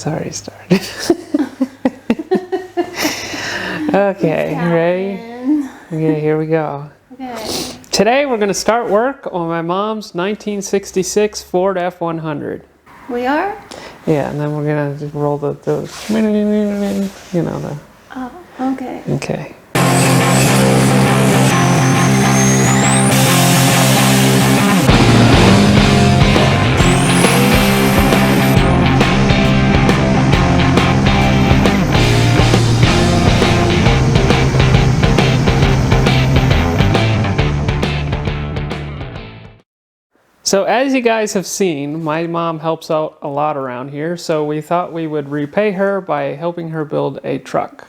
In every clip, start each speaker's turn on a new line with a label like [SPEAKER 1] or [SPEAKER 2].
[SPEAKER 1] It's already started. Okay, ready? Okay, here we go.
[SPEAKER 2] Okay.
[SPEAKER 1] Today we're going to start work on my mom's 1966 Ford F100.
[SPEAKER 2] We are?
[SPEAKER 1] Yeah, and then we're going to roll those, you know, the...
[SPEAKER 2] Oh, okay.
[SPEAKER 1] Okay. So as you guys have seen, my mom helps out a lot around here, so we thought we would repay her by helping her build a truck.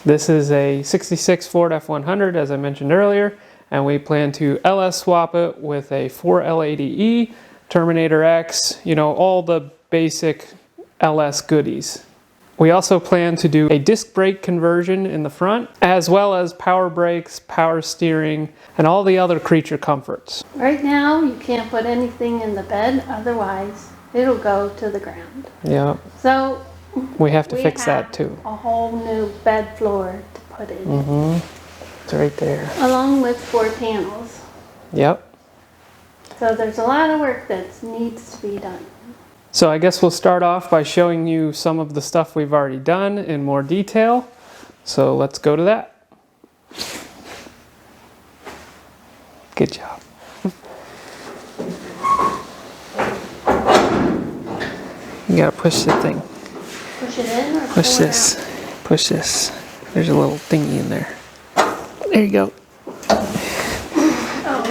[SPEAKER 1] This is a 66 Ford F100, as I mentioned earlier, and we plan to LS swap it with a 4L80E, Terminator X, you know, all the basic LS goodies. We also plan to do a disc brake conversion in the front, as well as power brakes, power steering, and all the other creature comforts.
[SPEAKER 2] Right now, you can't put anything in the bed, otherwise it'll go to the ground.
[SPEAKER 1] Yeah.
[SPEAKER 2] So
[SPEAKER 1] we have to fix that too.
[SPEAKER 2] A whole new bed floor to put in.
[SPEAKER 1] Mm-hmm. It's right there.
[SPEAKER 2] Along with 4 panels.
[SPEAKER 1] Yep.
[SPEAKER 2] So there's a lot of work that needs to be done.
[SPEAKER 1] So I guess we'll start off by showing you some of the stuff we've already done in more detail. So let's go to that. Good job. You gotta push the thing.
[SPEAKER 2] Push it in or
[SPEAKER 1] push
[SPEAKER 2] pull
[SPEAKER 1] this.
[SPEAKER 2] It out?
[SPEAKER 1] Push this. There's a little thingy in there. There you go.
[SPEAKER 2] Oh.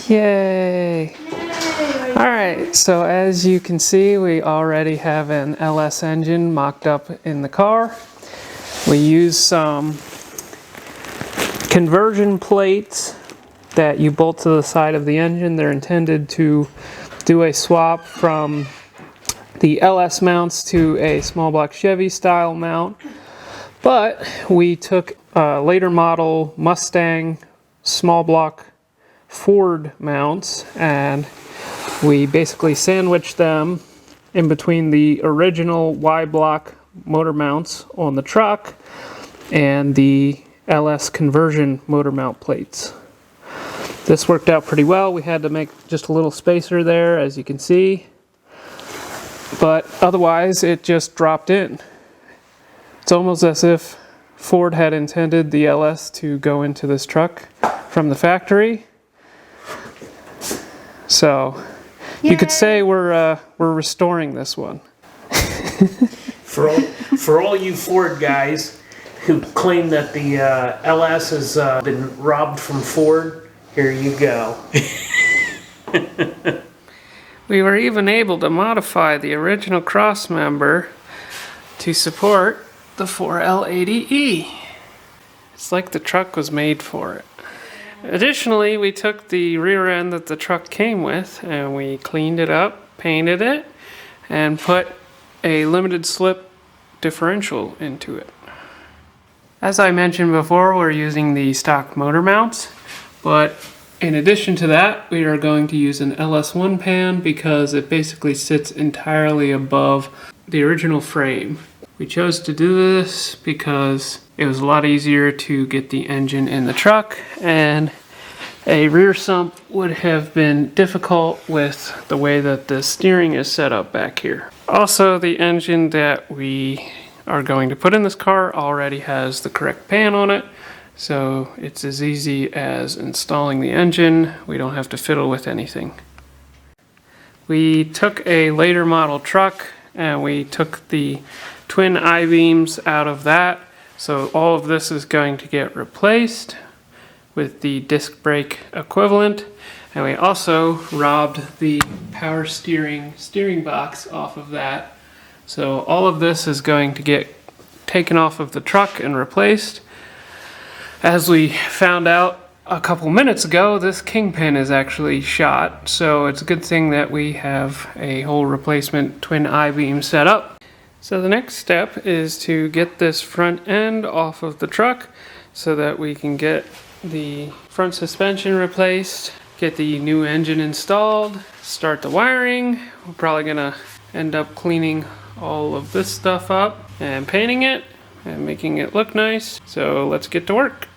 [SPEAKER 1] Yay! Alright, so as you can see, we already have an LS engine mocked up in the car. We use some conversion plates that you bolt to the side of the engine. They're intended to do a swap from the LS mounts to a small block Chevy style mount. But we took a later model Mustang small block Ford mounts and we basically sandwiched them in between the original Y-block motor mounts on the truck and the LS conversion motor mount plates. This worked out pretty well. We had to make just a little spacer there, as you can see, but otherwise it just dropped in. It's almost as if Ford had intended the LS to go into this truck from the factory. So you could say we're restoring this one.
[SPEAKER 3] For all you Ford guys who claim that the LS has been robbed from Ford, here you go.
[SPEAKER 1] We were even able to modify the original cross member to support the 4L80E. It's like the truck was made for it. Additionally, we took the rear end that the truck came with and we cleaned it up, painted it, and put a limited slip differential into it. As I mentioned before, we're using the stock motor mounts, but in addition to that, we are going to use an LS1 pan because it basically sits entirely above the original frame. We chose to do this because it was a lot easier to get the engine in the truck, and a rear sump would have been difficult with the way that the steering is set up back here. Also, the engine that we are going to put in this car already has the correct pan on it, so it's as easy as installing the engine. We don't have to fiddle with anything. We took a later model truck and we took the twin I-beams out of that, so all of this is going to get replaced with the disc brake equivalent, and we also robbed the power steering box off of that, so all of this is going to get taken off of the truck and replaced. As we found out a couple minutes ago, this kingpin is actually shot, so it's a good thing that we have a whole replacement twin I-beam set up. So the next step is to get this front end off of the truck so that we can get the front suspension replaced, get the new engine installed, start the wiring. We're probably gonna end up cleaning all of this stuff up and painting it and making it look nice. So let's get to work.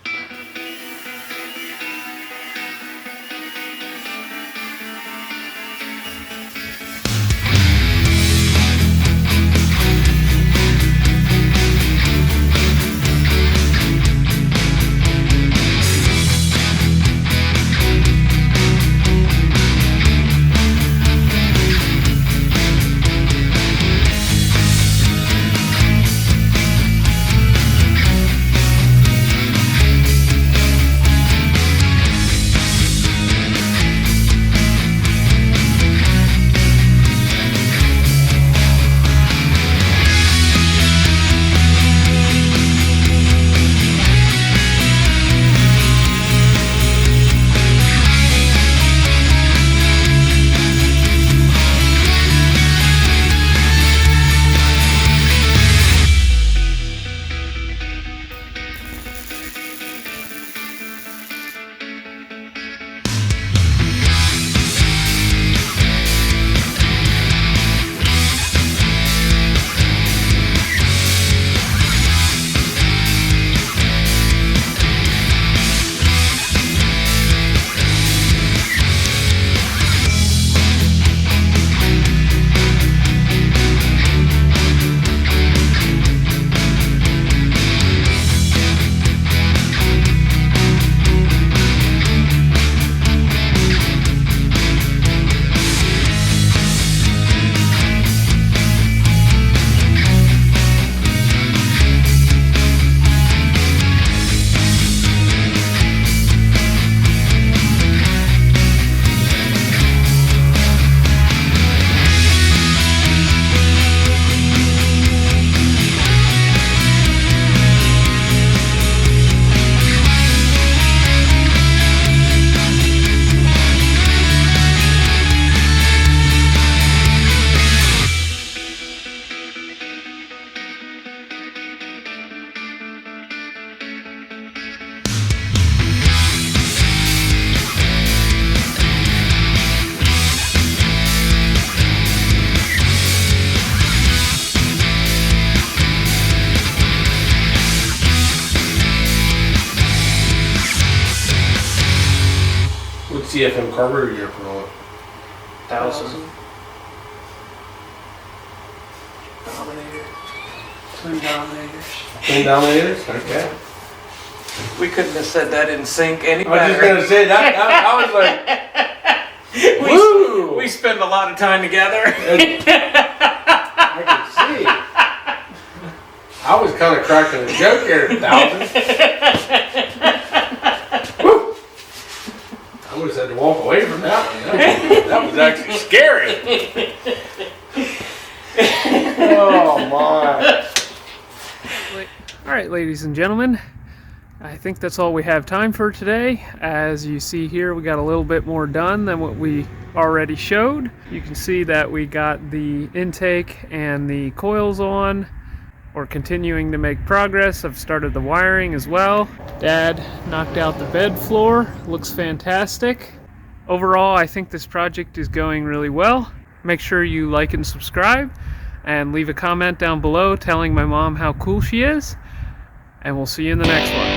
[SPEAKER 4] CFM carburetor you're putting on?
[SPEAKER 1] 1,000. Dominator. Twin Dominators.
[SPEAKER 4] Twin Dominators? Okay.
[SPEAKER 1] We couldn't have said that in sync any
[SPEAKER 4] I was just
[SPEAKER 1] better.
[SPEAKER 4] gonna say that. I was like, woo!
[SPEAKER 1] We spend a lot of time together.
[SPEAKER 4] I can see. I was kind of cracking a joke here at 1,000. Woo! I would have had to walk away from that one. That was actually scary. Oh my.
[SPEAKER 1] Alright, ladies and gentlemen, I think that's all we have time for today. As you see here, we got a little bit more done than what we already showed. You can see that we got the intake and the coils on. We're continuing to make progress. I've started the wiring as well. Dad knocked out the bed floor. Looks fantastic. Overall, I think this project is going really well. Make sure you like and subscribe and leave a comment down below telling my mom how cool she is. And we'll see you in the next one.